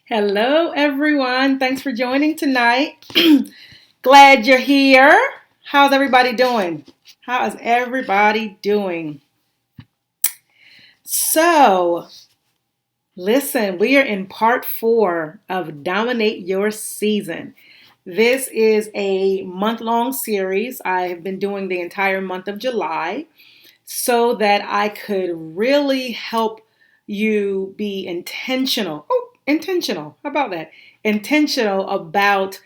Hello, everyone. Thanks for joining tonight. Glad you're here. How's everybody doing? How is everybody doing? So, listen, we are in part 4 of Dominate Your Season. This is a month-long series. I have been doing the entire month of July so that I could really help you be intentional. Oh, intentional. How about that? Intentional about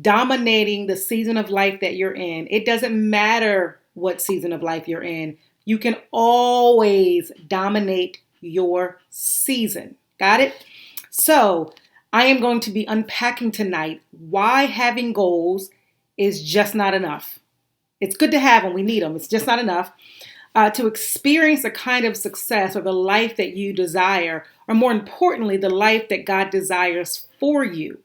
dominating the season of life that you're in. It doesn't matter what season of life you're in. You can always dominate your season. Got it? So, I am going to be unpacking tonight why having goals is just not enough. It's good to have them, we need them. It's just not enough to experience the kind of success or the life that you desire, or more importantly, the life that God desires for you.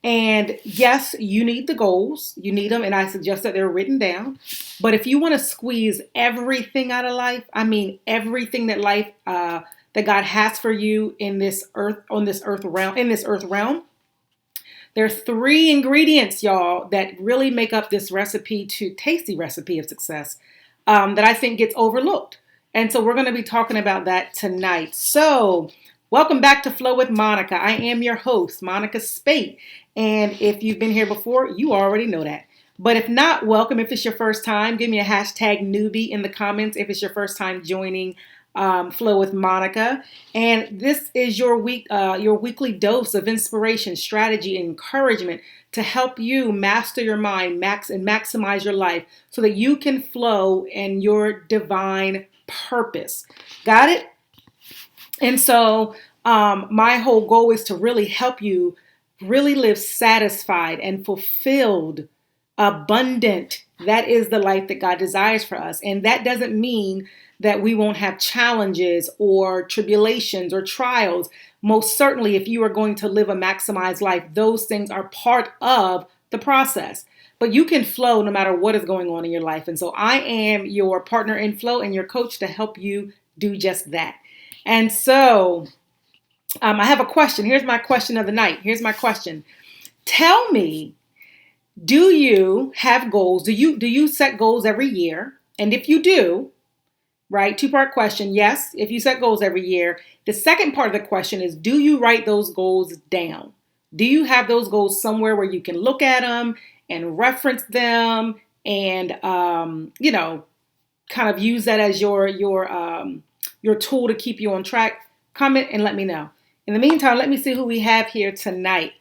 And yes, you need the goals, you need them, and I suggest that they're written down. But if you want to squeeze everything out of life, I mean everything that life that God has for you in this earth, in this earth realm, there are 3 ingredients, y'all, that really make up this tasty recipe of success that I think gets overlooked. And so we're going to be talking about that tonight. So welcome back to Flow with Monica. I am your host, Monica Spate. And if you've been here before, you already know that. But if not, welcome. If it's your first time, give me a hashtag newbie in the comments if it's your first time joining Flow with Monica. And this is your weekly dose of inspiration, strategy, and encouragement to help you master your mind, and maximize your life so that you can flow in your divine purpose. Got it? And so my whole goal is to really help you really live satisfied and fulfilled, abundant. That is the life that God desires for us. And that doesn't mean that we won't have challenges or tribulations or trials. Most certainly, if you are going to live a maximized life, those things are part of the process. But you can flow no matter what is going on in your life. And so I am your partner in flow and your coach to help you do just that. And so I have a question. Here's my question of the night. Here's my question. Tell me, do you have goals? Do you set goals every year? And if you do, right, 2-part question. Yes, if you set goals every year. The second part of the question is, do you write those goals down? Do you have those goals somewhere where you can look at them and reference them and, kind of use that as your tool to keep you on track? Comment and let me know. In the meantime, let me see who we have here tonight.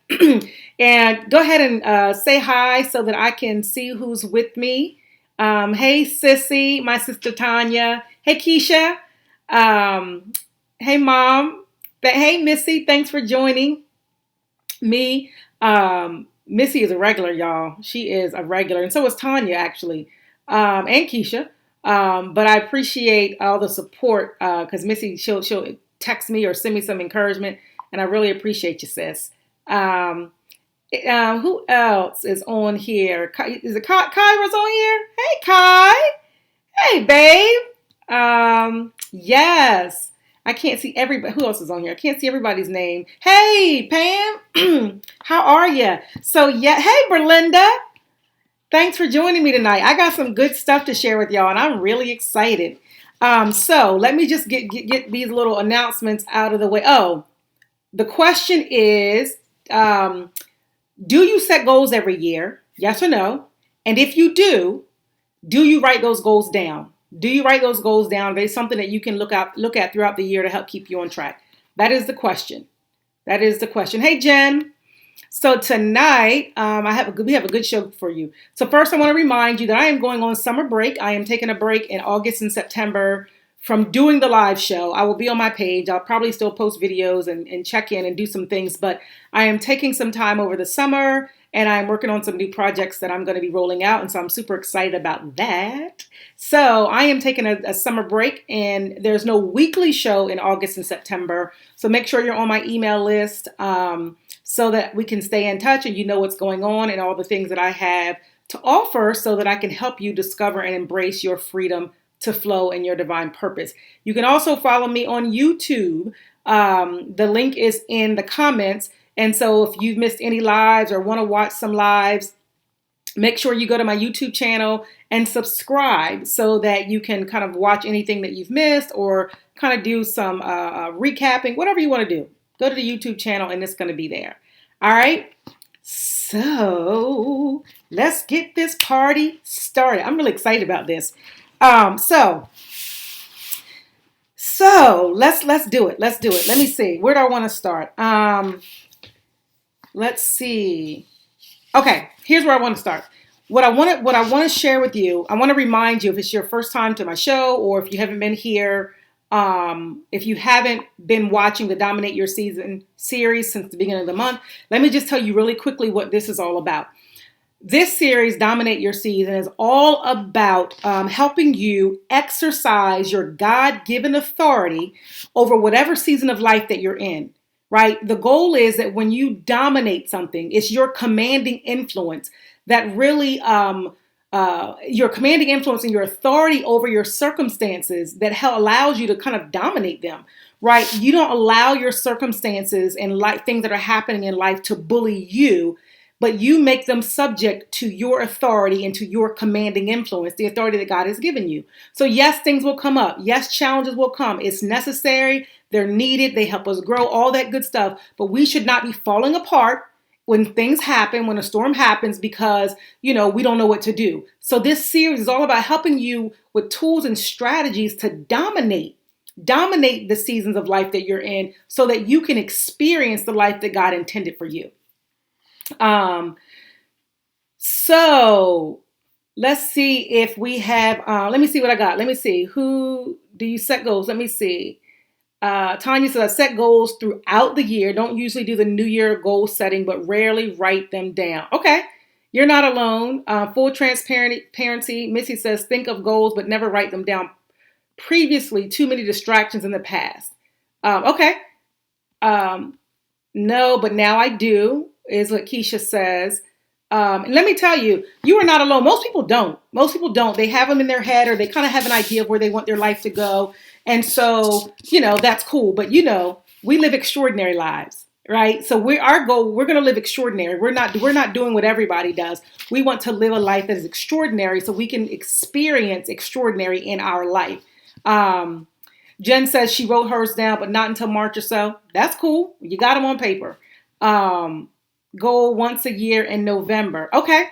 And go ahead and say hi so that I can see who's with me. Hey, Sissy, my sister Tanya. Hey, Keisha. Hey, Mom. Hey, Missy, thanks for joining me. Missy is a regular, y'all. She is a regular. And so is Tanya, actually, and Keisha. But I appreciate all the support because Missy, she'll text me or send me some encouragement. And I really appreciate you, sis. Who else is on here? Is it Kyra's on here? Hey, Kai. Hey, babe. Yes. I can't see everybody. Who else is on here? I can't see everybody's name. Hey, Pam. How are you? So, yeah. Hey, Berlinda. Thanks for joining me tonight. I got some good stuff to share with y'all, and I'm really excited. So let me just get these little announcements out of the way. Oh, the question is, do you set goals every year? Yes or no? And if you do you write those goals down? Do you write those goals down? There's something that you can look at throughout the year to help keep you on track. That is the question. Hey, Jen. So tonight, we have a good show for you. So first, I want to remind you that I am going on summer break. I am taking a break in August and September from doing the live show. I will be on my page. I'll probably still post videos and check in and do some things, but I am taking some time over the summer and I'm working on some new projects that I'm going to be rolling out. And so I'm super excited about that. So I am taking a summer break and there's no weekly show in August and September. So make sure you're on my email list so that we can stay in touch and you know what's going on and all the things that I have to offer so that I can help you discover and embrace your freedom to flow in your divine purpose. You can also follow me on YouTube. The link is in the comments. And so if you've missed any lives or want to watch some lives, make sure you go to my YouTube channel and subscribe so that you can kind of watch anything that you've missed or kind of do some recapping, whatever you want to do. Go to the YouTube channel and it's going to be there. All right. So let's get this party started. I'm really excited about this. So let's do it. Let's do it. Let me see. Where do I want to start? Let's see. Okay, here's where I want to start. What I want to share with you, I want to remind you, if it's your first time to my show or if you haven't been here, if you haven't been watching the Dominate Your Season series since the beginning of the month, let me just tell you really quickly what this is all about. This series, Dominate Your Season, is all about helping you exercise your God-given authority over whatever season of life that you're in. Right? The goal is that when you dominate something, it's your commanding influence that really, your commanding influence and your authority over your circumstances that allows you to kind of dominate them, right? You don't allow your circumstances and things that are happening in life to bully you, but you make them subject to your authority and to your commanding influence, the authority that God has given you. So yes, things will come up. Yes, challenges will come. It's necessary. They're needed. They help us grow, all that good stuff. But we should not be falling apart when things happen, when a storm happens, because, we don't know what to do. So this series is all about helping you with tools and strategies to dominate the seasons of life that you're in so that you can experience the life that God intended for you. So let's see if we have, let me see what I got. Let me see. Who do you set goals? Let me see. Tanya says, I set goals throughout the year. Don't usually do the New Year goal setting, but rarely write them down. Okay. You're not alone. Full transparency. Missy says, think of goals, but never write them down. Previously, too many distractions in the past. Okay. No, but now I do, is what Keisha says. And let me tell you, you are not alone. Most people don't. They have them in their head or they kind of have an idea of where they want their life to go. And so, that's cool. But, we live extraordinary lives, right? So our goal, we're going to live extraordinary. We're not doing what everybody does. We want to live a life that is extraordinary so we can experience extraordinary in our life. Jen says she wrote hers down, but not until March or so. That's cool. You got them on paper. Goal once a year in November. Okay,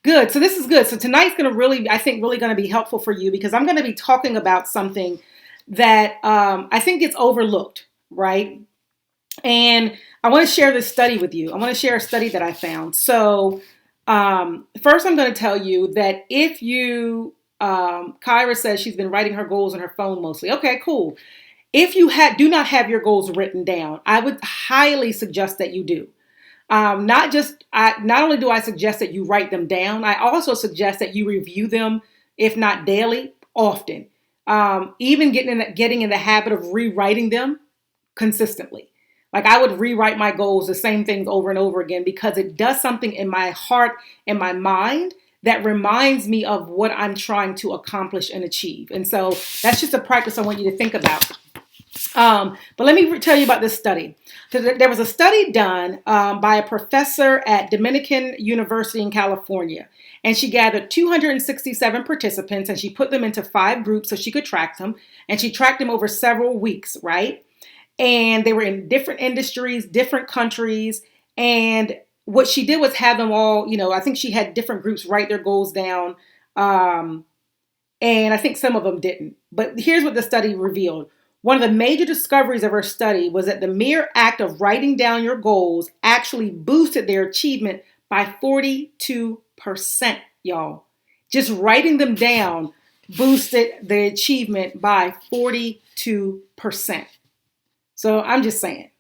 good. So this is good. So tonight's going to really going to be helpful for you because I'm going to be talking about something that I think gets overlooked, right? And I want to share this study with you. I want to share a study that I found. So first I'm going to tell you that if you, Kyra says she's been writing her goals on her phone mostly. Okay, cool. If you do not have your goals written down, I would highly suggest that you do. Not only do I suggest that you write them down, I also suggest that you review them, if not daily, often. Even getting in the habit of rewriting them consistently. Like I would rewrite my goals, the same things over and over again, because it does something in my heart and my mind that reminds me of what I'm trying to accomplish and achieve. And so that's just a practice I want you to think about. But let me tell you about this study. There was a study done by a professor at Dominican University in California, and she gathered 267 participants and she put them into 5 groups so she could track them, and she tracked them over several weeks, right? And they were in different industries, different countries, and what she did was have them all, I think she had different groups write their goals down, and I think some of them didn't. But here's what the study revealed. One of the major discoveries of her study was that the mere act of writing down your goals actually boosted their achievement by 42%, y'all. Just writing them down boosted the achievement by 42%. So I'm just saying.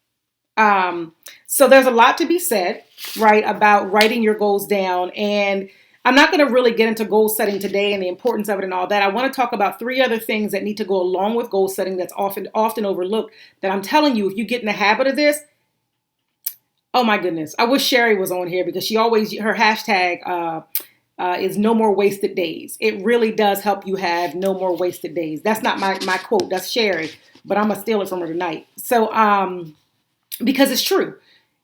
So there's a lot to be said, right, about writing your goals down. And I'm not going to really get into goal setting today and the importance of it and all that. I want to talk about 3 other things that need to go along with goal setting that's often overlooked, that I'm telling you, if you get in the habit of this, oh my goodness. I wish Sherry was on here because her hashtag is no more wasted days. It really does help you have no more wasted days. That's not my quote. That's Sherry, but I'm going to steal it from her tonight. So, because it's true.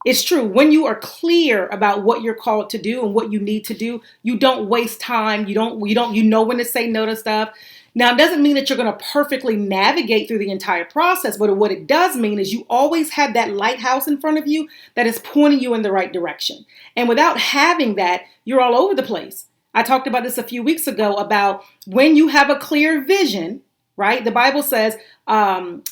It's true. When you are clear about what you're called to do and what you need to do, you don't waste time. You know when to say no to stuff. Now, it doesn't mean that you're going to perfectly navigate through the entire process, but what it does mean is you always have that lighthouse in front of you that is pointing you in the right direction. And without having that, you're all over the place. I talked about this a few weeks ago about when you have a clear vision, right? The Bible says when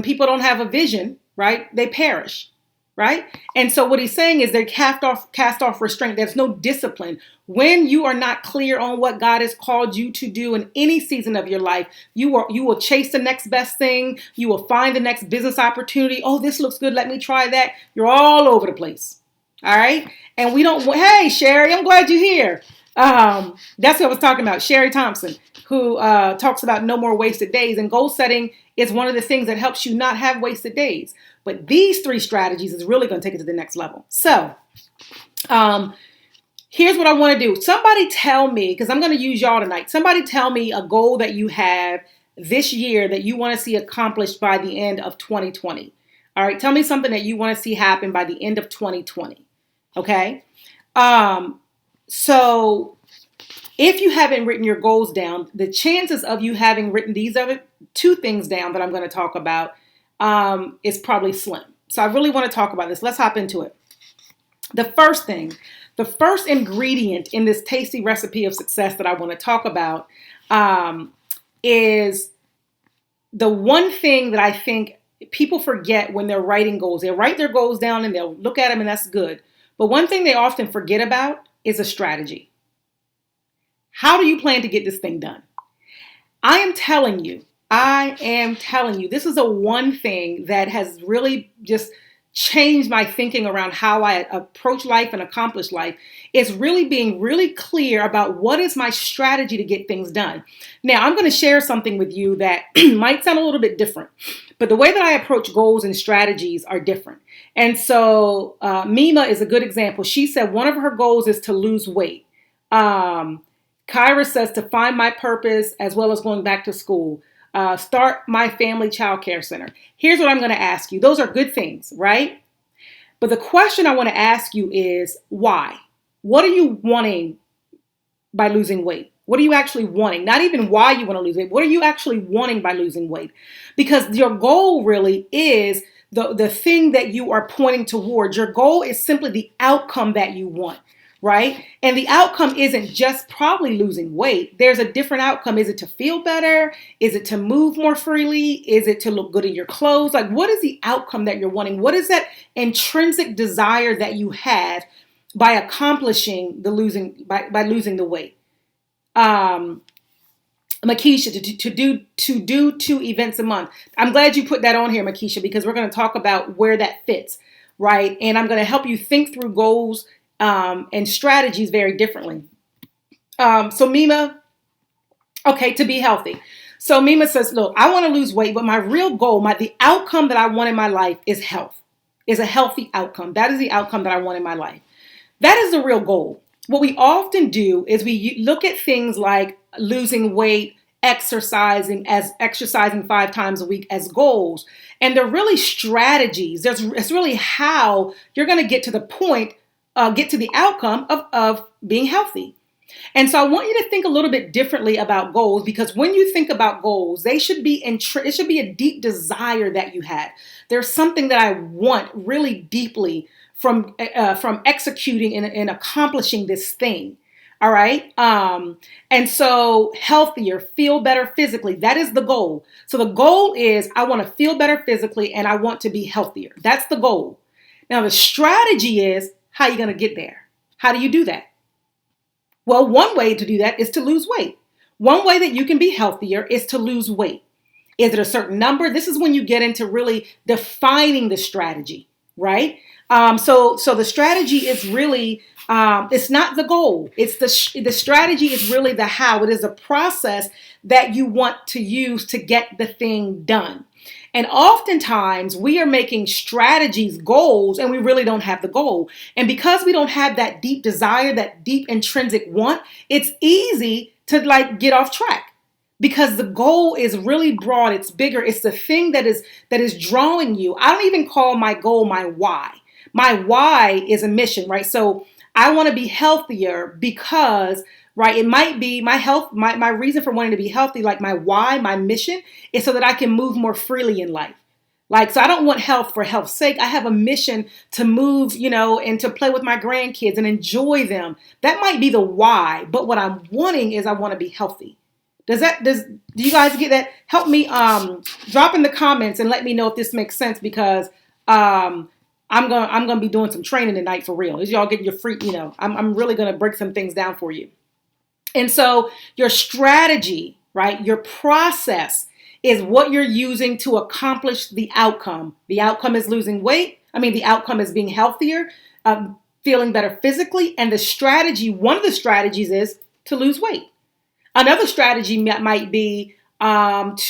people don't have a vision, right, they perish. Right? And so what he's saying is they cast off restraint. There's no discipline. When you are not clear on what God has called you to do in any season of your life, you will chase the next best thing. You will find the next business opportunity. Oh, this looks good. Let me try that. You're all over the place. All right. And we don't, hey, Sherry, I'm glad you're here. That's what I was talking about. Sherry Thompson, who talks about no more wasted days, and goal setting is one of the things that helps you not have wasted days. But these 3 strategies is really going to take it to the next level. So here's what I want to do. Somebody tell me, because I'm going to use y'all tonight. Somebody tell me a goal that you have this year that you want to see accomplished by the end of 2020. All right. Tell me something that you want to see happen by the end of 2020. Okay. So if you haven't written your goals down, the chances of you having written these other 2 things down that I'm going to talk about is probably slim. So I really want to talk about this. Let's hop into it. The first ingredient in this tasty recipe of success that I want to talk about is the one thing that I think people forget when they're writing goals. They write their goals down and they'll look at them and that's good. But one thing they often forget about is a strategy. How do you plan to get this thing done? I am telling you, this is a one thing that has really just changed my thinking around how I approach life and accomplish life. It's really being really clear about what is my strategy to get things done. Now, I'm going to share something with you that might sound a little bit different, but the way that I approach goals and strategies are different. And so Mima is a good example. She said one of her goals is to lose weight. Kyra says to find my purpose as well as going back to school. Start my family child care center. Here's what I'm going to ask you. Those are good things, right? But the question I want to ask you is why? What are you wanting by losing weight? What are you actually wanting? Not even why you want to lose weight. What are you actually wanting by losing weight? Because your goal really is the thing that you are pointing towards. Your goal is simply the outcome that you want. Right? And the outcome isn't just probably losing weight. There's a different outcome. Is it to feel better? Is it to move more freely? Is it to look good in your clothes? Like, what is the outcome that you're wanting? What is that intrinsic desire that you have by accomplishing the losing, by losing the weight? Makisha, to do 2 events a month. I'm glad you put that on here, Makisha, because we're going to talk about where that fits, right? And I'm going to help you think through goals and strategies very differently. So Mima, okay, to be healthy. So Mima says, look, I want to lose weight, but my real goal, the outcome that I want in my life is health, is a healthy outcome. That is the outcome that I want in my life. That is the real goal. What we often do is we look at things like losing weight, exercising 5 times a week as goals. And they're really strategies. It's really how you're going to get to the point, get to the outcome of being healthy. And so I want you to think a little bit differently about goals, because when you think about goals, they should be it should be a deep desire that you have. There's something that I want really deeply from executing and accomplishing this thing. All right. And so healthier, feel better physically. That is the goal. So the goal is I want to feel better physically and I want to be healthier. That's the goal. Now the strategy is, how are you going to get there? How do you do that? Well, one way to do that is to lose weight. One way that you can be healthier is to lose weight. Is it a certain number? This is when you get into really defining the strategy, right? So the strategy is really, it's not the goal. It's the strategy is really the how. It is a process that you want to use to get the thing done. And oftentimes we are making strategies goals and we really don't have the goal. And because we don't have that deep desire, that deep intrinsic want, it's easy to get off track. because the goal is really broad. It's bigger. It's the thing that is drawing you. I don't even call my goal my why. My why is a mission, right? So I want to be healthier because, right, it might be my health, my reason for wanting to be healthy, like my why, my mission is so that I can move more freely in life. Like, so I don't want health for health's sake. I have a mission to move, and to play with my grandkids and enjoy them. That might be the why, but what I'm wanting is I want to be healthy. Do you guys get that? Help me drop in the comments and let me know if this makes sense, because I'm gonna be doing some training tonight for real. As y'all get your free, I'm really gonna break some things down for you. And so your strategy, right? Your process is what you're using to accomplish the outcome. The outcome is losing weight. The outcome is being healthier, feeling better physically. And the strategy, one of the strategies is to lose weight. Another strategy might be because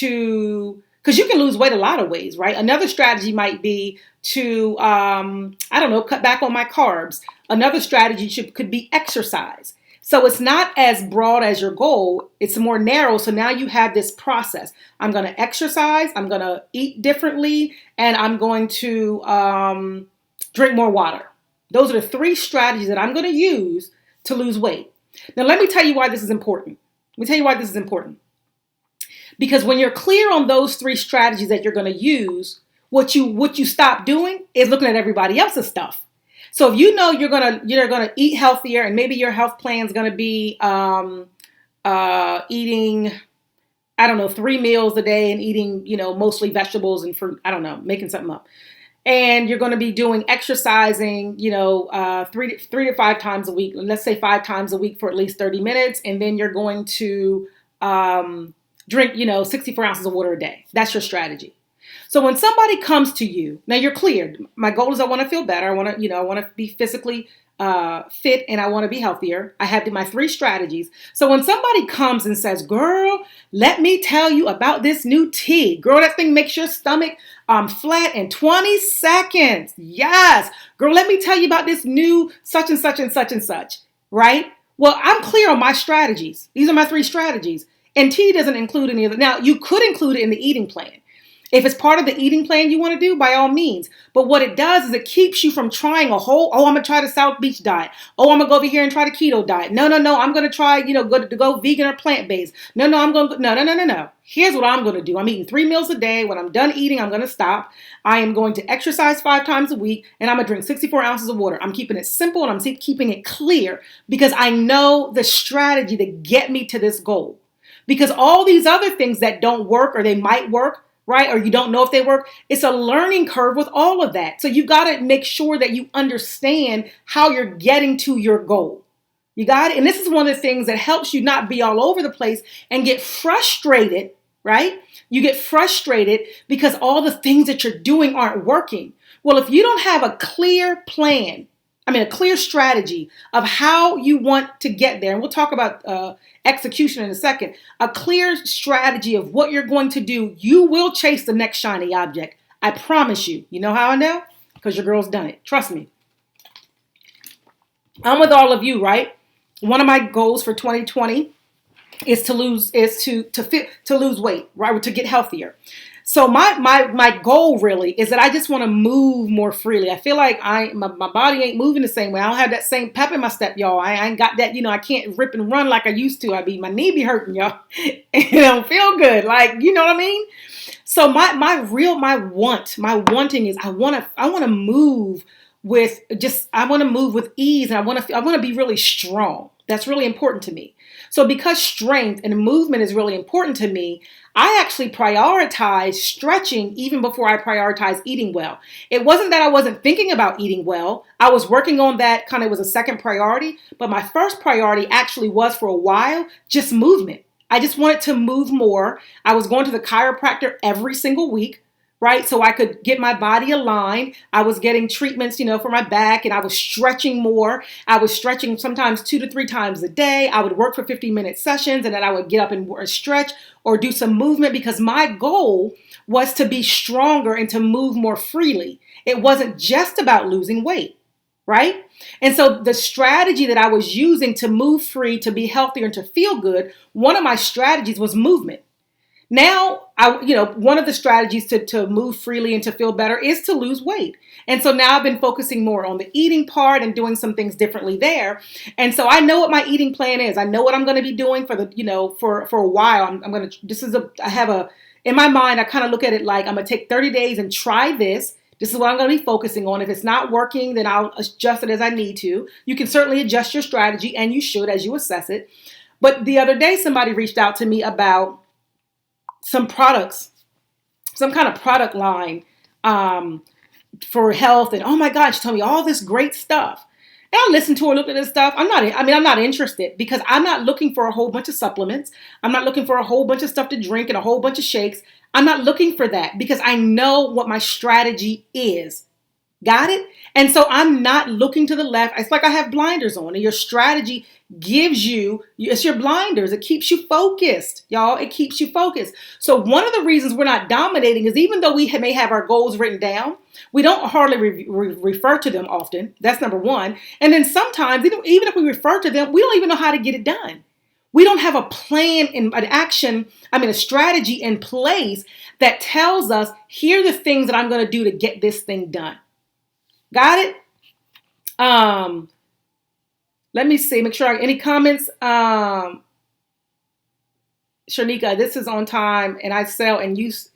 you can lose weight a lot of ways, right? Another strategy might be to, cut back on my carbs. Another strategy could be exercise. So it's not as broad as your goal. It's more narrow. So now you have this process. I'm going to exercise. I'm going to eat differently. And I'm going to drink more water. Those are the three strategies that I'm going to use to lose weight. Now, let me tell you why this is important. Because when you're clear on those three strategies that you're going to use, what you stop doing is looking at everybody else's stuff. So if you know you're gonna eat healthier, and maybe your health plan is going to be eating, 3 meals a day and eating, mostly vegetables and fruit. I don't know, making something up. And you're going to be doing exercising, 3 to 5 times a week. Let's say 5 times a week for at least 30 minutes. And then you're going to drink, 64 ounces of water a day. That's your strategy. So when somebody comes to you, now you're clear. My goal is I want to feel better. I want to be physically fit, and I want to be healthier. I have my 3 strategies. So when somebody comes and says, girl, let me tell you about this new tea. Girl, that thing makes your stomach flat in 20 seconds. Yes. Girl, let me tell you about this new such and such and such and such. Right? Well, I'm clear on my strategies. These are my 3 strategies. And tea doesn't include any of it. Now, you could include it in the eating plan. If it's part of the eating plan you want to do, by all means. But what it does is it keeps you from trying I'm going to try the South Beach diet. I'm going to go over here and try the keto diet. No. I'm going to try, go vegan or plant-based. No. No. Here's what I'm going to do. I'm eating 3 meals a day. When I'm done eating, I'm going to stop. I am going to exercise 5 times a week, and I'm going to drink 64 ounces of water. I'm keeping it simple, and I'm keeping it clear because I know the strategy to get me to this goal. Because all these other things that don't work, or they might work, right? Or you don't know if they work. It's a learning curve with all of that. So you got to make sure that you understand how you're getting to your goal. You got it? And this is one of the things that helps you not be all over the place and get frustrated, right? You get frustrated because all the things that you're doing aren't working. Well, if you don't have a clear plan, a clear strategy of how you want to get there, and we'll talk about execution in a second, a clear strategy of what you're going to do, you will chase the next shiny object. I promise you. You know how I know? Because your girl's done it. Trust me. I'm with all of you, right? One of my goals for 2020 is to lose weight, right? To get healthier. So my goal really is that I just want to move more freely. I feel like my body ain't moving the same way. I don't have that same pep in my step, y'all. I ain't got that, I can't rip and run like I used to. My knee be hurting, y'all. And it don't feel good. Like, you know what I mean? So my wanting is I want to move with ease, and I want to be really strong. That's really important to me. So because strength and movement is really important to me, I actually prioritize stretching even before I prioritize eating well. It wasn't that I wasn't thinking about eating well. I was working on that, kind of was a second priority. But my first priority actually was, for a while, just movement. I just wanted to move more. I was going to the chiropractor every single week, right? So I could get my body aligned. I was getting treatments, for my back, and I was stretching more. I was stretching sometimes 2 to 3 times a day. I would work for 50-minute sessions, and then I would get up and stretch or do some movement, because my goal was to be stronger and to move more freely. It wasn't just about losing weight. right? And so the strategy that I was using to move free, to be healthier, and to feel good, one of my strategies was movement. Now, one of the strategies to move freely and to feel better is to lose weight. And so now I've been focusing more on the eating part and doing some things differently there. And so I know what my eating plan is. I know what I'm going to be doing for a while. I have in my mind, I kind of look at it like I'm going to take 30 days and try this. This is what I'm going to be focusing on. If it's not working, then I'll adjust it as I need to. You can certainly adjust your strategy, and you should as you assess it. But the other day, somebody reached out to me about some products, some kind of product line for health. And oh my God, she told me all this great stuff. And I listened to her, looked at this stuff. I'm not interested because I'm not looking for a whole bunch of supplements. I'm not looking for a whole bunch of stuff to drink and a whole bunch of shakes. I'm not looking for that because I know what my strategy is. Got it? And so I'm not looking to the left. It's like I have blinders on, and your strategy it's your blinders. It keeps you focused, y'all. It keeps you focused. So one of the reasons we're not dominating is even though we may have our goals written down, we don't hardly refer to them often. That's number one. And then sometimes, even if we refer to them, we don't even know how to get it done. We don't have a plan a strategy in place that tells us, here are the things that I'm going to do to get this thing done. Got it? Let me see. Make sure any comments. Shanika, this is on time, and I sell and use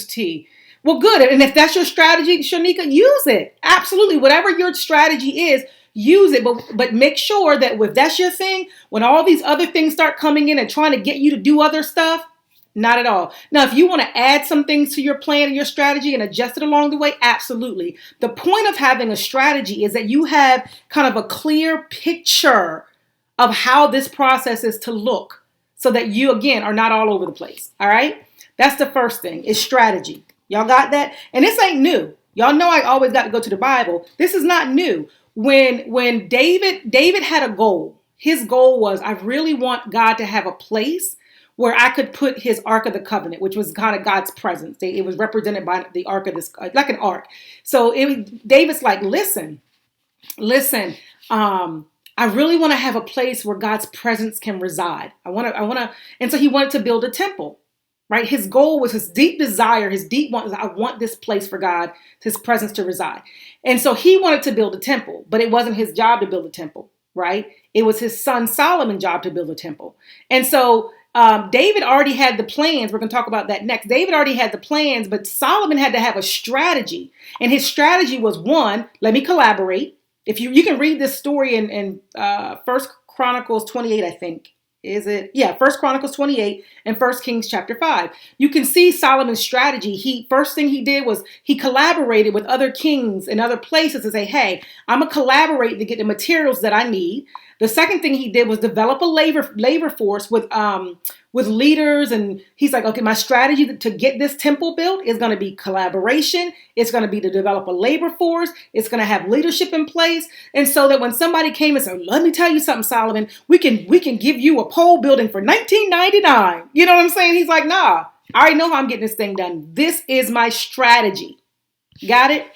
tea. Well, good. And if that's your strategy, Shanika, use it. Absolutely. Whatever your strategy is, use it. But make sure that if that's your thing, when all these other things start coming in and trying to get you to do other stuff, not at all. Now, if you want to add some things to your plan and your strategy and adjust it along the way, absolutely. The point of having a strategy is that you have kind of a clear picture of how this process is to look so that you, again, are not all over the place. All right? That's the first thing is strategy. Y'all got that? And this ain't new. Y'all know I always got to go to the Bible. This is not new. When David had a goal, his goal was, I really want God to have a place where I could put his Ark of the Covenant, which was kind of God's presence. It was represented by the Ark of this, like an ark. So David's like, listen, I really want to have a place where God's presence can reside. And so he wanted to build a temple, right? His goal was his deep desire, his deep want was, I want this place for God, his presence to reside. And so he wanted to build a temple, but it wasn't his job to build a temple, right? It was his son Solomon's job to build a temple. And so David already had the plans. We're going to talk about that next. David already had the plans, but Solomon had to have a strategy. And his strategy was, one, let me collaborate. If you can read this story in 1 Chronicles 28, I think. Is it? Yeah, 1 Chronicles 28 and 1 Kings chapter 5. You can see Solomon's strategy. First thing he did was he collaborated with other kings and other places to say, hey, I'm going to collaborate to get the materials that I need. The second thing he did was develop a labor force with leaders. And he's like, okay, my strategy to get this temple built is going to be collaboration. It's going to be to develop a labor force. It's going to have leadership in place. And so that when somebody came and said, let me tell you something, Solomon, we can give you a pole building for $19.99. You know what I'm saying? He's like, nah, I already know how I'm getting this thing done. This is my strategy. Got it?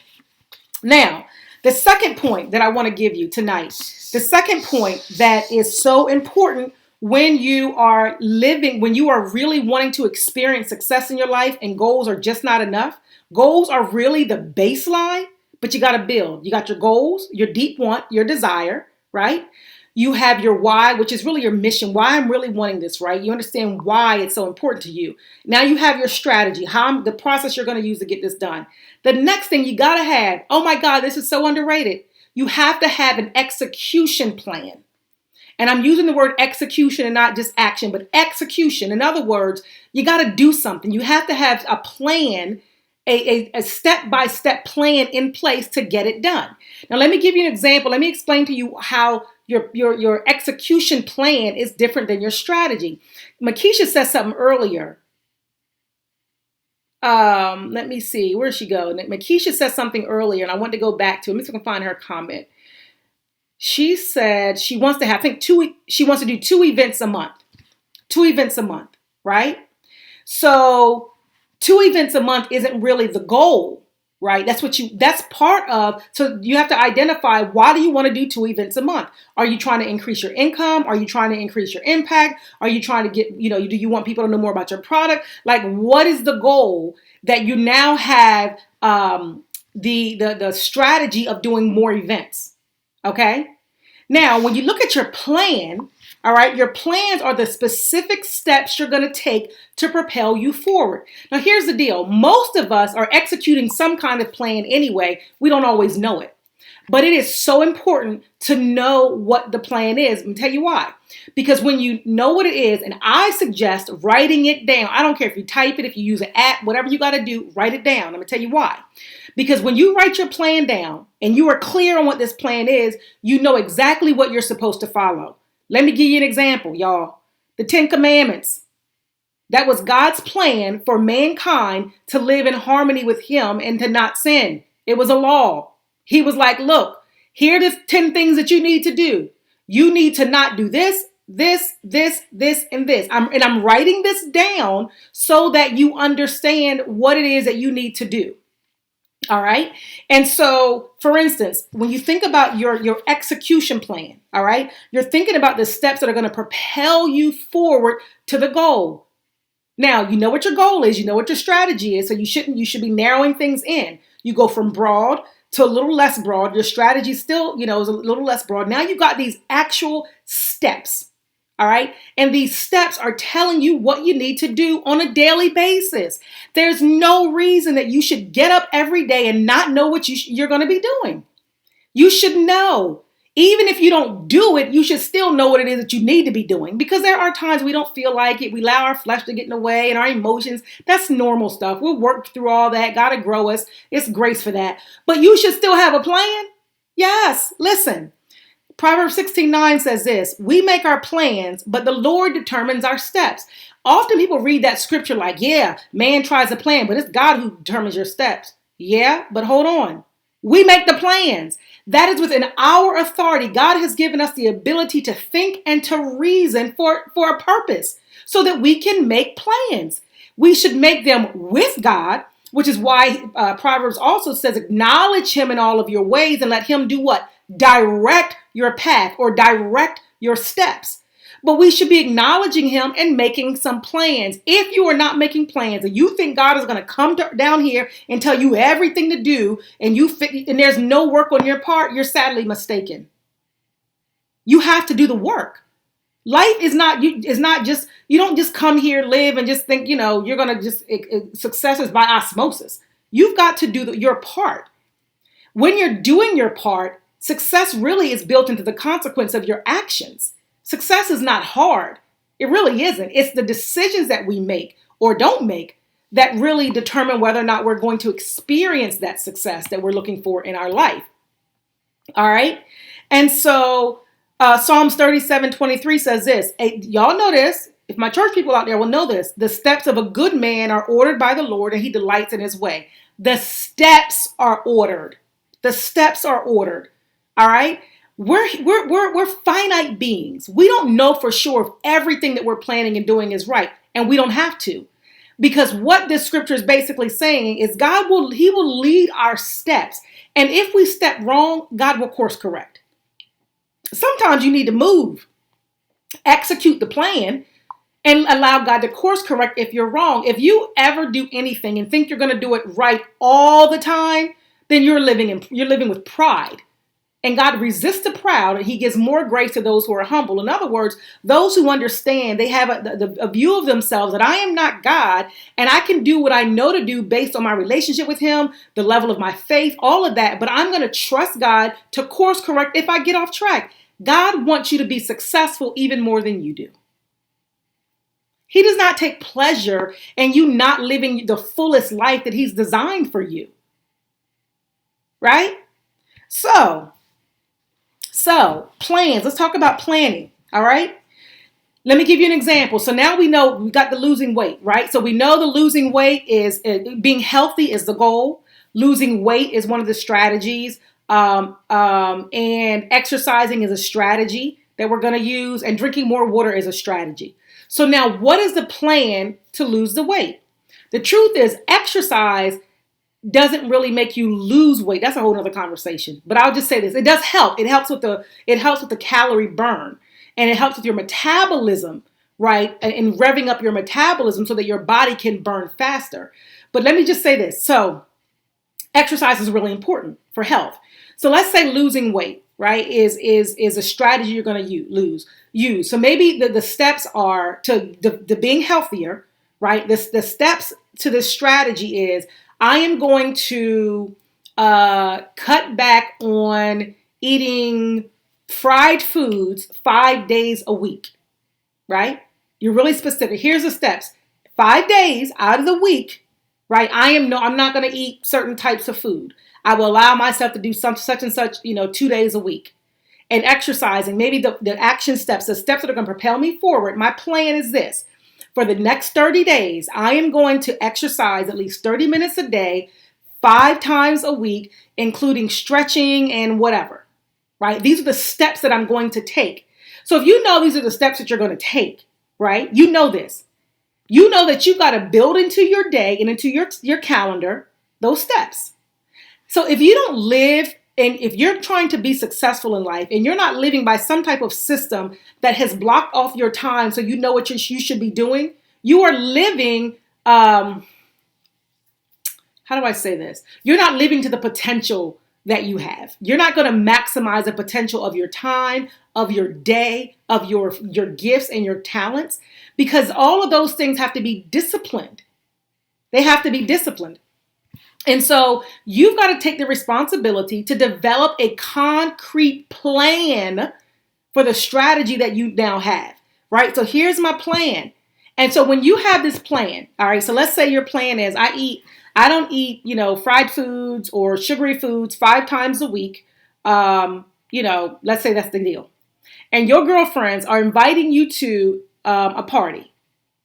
Now, the second point that I want to give you tonight, the second point that is so important when you are really wanting to experience success in your life and goals are just not enough. Goals are really the baseline, but you got to build. You got your goals, your deep want, your desire, right? You have your why, which is really your mission. Why I'm really wanting this, right? You understand why it's so important to you. Now you have your strategy, the process you're going to use to get this done. The next thing you got to have, oh my God, this is so underrated. You have to have an execution plan. And I'm using the word execution and not just action, but execution. In other words, you got to do something. You have to have a plan, a step-by-step plan in place to get it done. Now, let me give you an example. Let me explain to you how your execution plan is different than your strategy. Makisha said something earlier. Let me see. Where'd she go? Makisha said something earlier, and I want to go back to it. Let me see if I can find her comment. She said she wants to have, she wants to do 2 events a month. 2 events a month, right? So 2 events a month isn't really the goal, right? That's part of, so you have to identify, why do you want to do 2 events a month? Are you trying to increase your income? Are you trying to increase your impact? Are you trying to get, do you want people to know more about your product? Like, what is the goal that you now have the strategy of doing more events? Okay. Now, when you look at your plan, all right, your plans are the specific steps you're going to take to propel you forward. Now, here's the deal. Most of us are executing some kind of plan anyway. We don't always know it. But it is so important to know what the plan is. Let me tell you why. Because when you know what it is, and I suggest writing it down. I don't care if you type it, if you use an app, whatever you got to do, write it down. Let me tell you why. Because when you write your plan down and you are clear on what this plan is, you know exactly what you're supposed to follow. Let me give you an example, y'all. The 10 Commandments. That was God's plan for mankind to live in harmony with Him and to not sin. It was a law. He was like, look, here are the 10 things that you need to do. You need to not do this, this, and this. I'm writing this down so that you understand what it is that you need to do. All right. And so, for instance, when you think about your execution plan, all right, you're thinking about the steps that are going to propel you forward to the goal. Now, you know what your goal is. You know what your strategy is. So you should be narrowing things in. You go from broad to a little less broad. Your strategy still, is a little less broad. Now you got these actual steps. All right. And these steps are telling you what you need to do on a daily basis. There's no reason that you should get up every day and not know what you're going to be doing. You should know. Even if you don't do it, you should still know what it is that you need to be doing, because there are times we don't feel like it. We allow our flesh to get in the way and our emotions. That's normal stuff. We'll work through all that. God to grow us. It's grace for that. But you should still have a plan. Yes. Listen. Proverbs 16:9 says this: we make our plans, but the Lord determines our steps. Often people read that scripture like, yeah, man tries a plan, but it's God who determines your steps. Yeah, but hold on. We make the plans. That is within our authority. God has given us the ability to think and to reason for a purpose so that we can make plans. We should make them with God, which is why Proverbs also says, acknowledge Him in all of your ways and let Him do what? Direct your path or direct your steps. But we should be acknowledging Him and making some plans. If you are not making plans and you think God is going to come down here and tell you everything to do and there's no work on your part, you're sadly mistaken. You have to do the work. Life is not just, you don't just come here, live, and just think, you're going to just, success is by osmosis. You've got to do your part. When you're doing your part, success really is built into the consequence of your actions. Success is not hard. It really isn't. It's the decisions that we make or don't make that really determine whether or not we're going to experience that success that we're looking for in our life. All right. And so Psalms 37:23 says this. Hey, y'all know this. If my church people out there will know this. The steps of a good man are ordered by the Lord, and He delights in His way. The steps are ordered. The steps are ordered. All right. We're finite beings. We don't know for sure if everything that we're planning and doing is right. And we don't have to. Because what this scripture is basically saying is He will lead our steps. And if we step wrong, God will course correct. Sometimes you need to move, execute the plan, and allow God to course correct if you're wrong. If you ever do anything and think you're going to do it right all the time, then you're living with pride. And God resists the proud, and He gives more grace to those who are humble. In other words, those who understand, they have a view of themselves that I am not God, and I can do what I know to do based on my relationship with Him, the level of my faith, all of that. But I'm going to trust God to course correct if I get off track. God wants you to be successful even more than you do. He does not take pleasure in you not living the fullest life that He's designed for you. Right? So plans. Let's talk about planning. All right. Let me give you an example. So now we know we got the losing weight, right? So we know the losing weight is being healthy is the goal. Losing weight is one of the strategies. And exercising is a strategy that we're going to use. And drinking more water is a strategy. So now what is the plan to lose the weight? The truth is exercise doesn't really make you lose weight. That's a whole other conversation. But I'll just say this. It does help. It helps with the calorie burn, and it helps with your metabolism, right? And revving up your metabolism so that your body can burn faster. But let me just say this. So exercise is really important for health. So let's say losing weight, right, is a strategy you're going to use. So maybe the steps are to being healthier, right? The steps to this strategy is I am going to cut back on eating fried foods 5 days a week, right? You're really specific. Here's the steps. 5 days out of the week, right? I'm not going to eat certain types of food. I will allow myself to do such and such, 2 days a week. And exercising, maybe the action steps, the steps that are going to propel me forward. My plan is this. For the next 30 days, I am going to exercise at least 30 minutes a day, 5 times a week, including stretching and whatever, right? These are the steps that I'm going to take. So if you know these are the steps that you're going to take, right? You know this. You know that you've got to build into your day and into your calendar those steps. So if you don't live, and if you're trying to be successful in life and you're not living by some type of system that has blocked off your time so you know what you should be doing, you are living, how do I say this? You're not living to the potential that you have. You're not going to maximize the potential of your time, of your day, of your gifts and your talents, because all of those things have to be disciplined. They have to be disciplined. And so you've got to take the responsibility to develop a concrete plan for the strategy that you now have, right? So here's my plan. And so when you have this plan, all right, so let's say your plan is I don't eat, fried foods or sugary foods 5 times a week. Let's say that's the deal. And your girlfriends are inviting you to a party.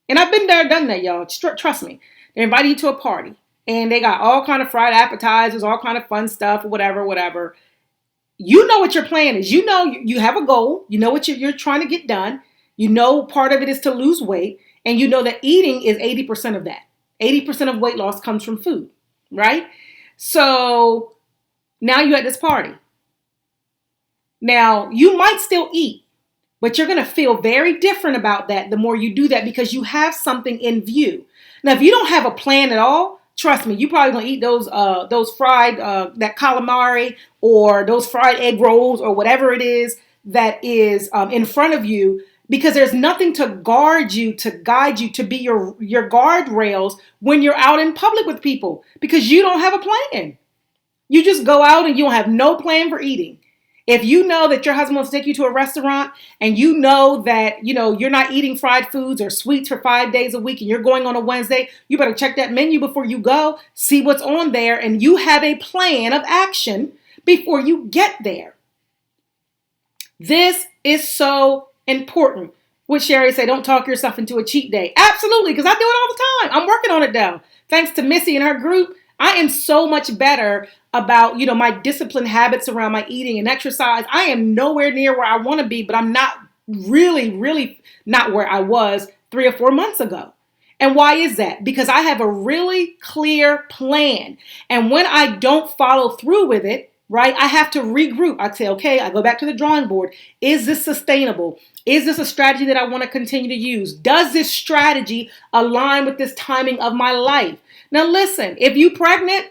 And I've been there, done that, y'all. Trust me. They're inviting you to a party. And they got all kind of fried appetizers, all kind of fun stuff, whatever. You know what your plan is. You know you have a goal. You know what you're trying to get done. You know part of it is to lose weight. And you know that eating is 80% of that. 80% of weight loss comes from food, right? So now you're at this party. Now, you might still eat, but you're going to feel very different about that the more you do that because you have something in view. Now, if you don't have a plan at all, trust me, you're probably going to eat those fried, that calamari or those fried egg rolls or whatever it is that is in front of you, because there's nothing to guard you, to guide you, to be your guardrails when you're out in public with people, because you don't have a plan. You just go out and you don't have no plan for eating. If you know that your husband wants to take you to a restaurant and you know that, you're not eating fried foods or sweets for 5 days a week and you're going on a Wednesday, you better check that menu before you go, see what's on there, and you have a plan of action before you get there. This is so important. Would Sherry say, don't talk yourself into a cheat day? Absolutely, because I do it all the time. I'm working on it now. Thanks to Missy and her group, I am so much better about, my disciplined habits around my eating and exercise. I am nowhere near where I want to be, but I'm not really not where I was 3 or 4 months ago. And why is that? Because I have a really clear plan. And when I don't follow through with it, right, I have to regroup. I say, okay, I go back to the drawing board. Is this sustainable? Is this a strategy that I want to continue to use? Does this strategy align with this timing of my life? Now, listen, if you're pregnant,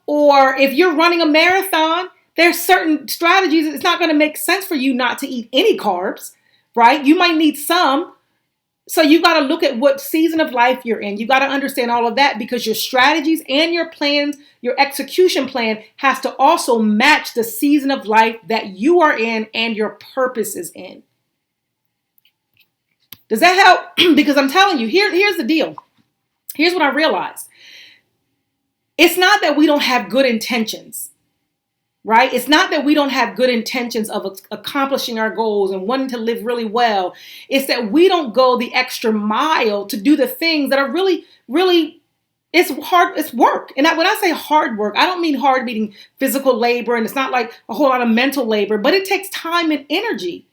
or if you're running a marathon, there's certain strategies. It's not going to make sense for you not to eat any carbs, right? You might need some. So you got to look at what season of life you're in. You got to understand all of that, because your strategies and your plans, your execution plan has to also match the season of life that you are in and your purpose is in. Does that help? Because I'm telling you, here's the deal. Here's what I realized. It's not that we don't have good intentions, right? It's not that we don't have good intentions of accomplishing our goals and wanting to live really well. It's that we don't go the extra mile to do the things that are really, it's hard. It's work. And when I say hard work, I don't mean hard meaning physical labor, and it's not like a whole lot of mental labor, but it takes time and energy.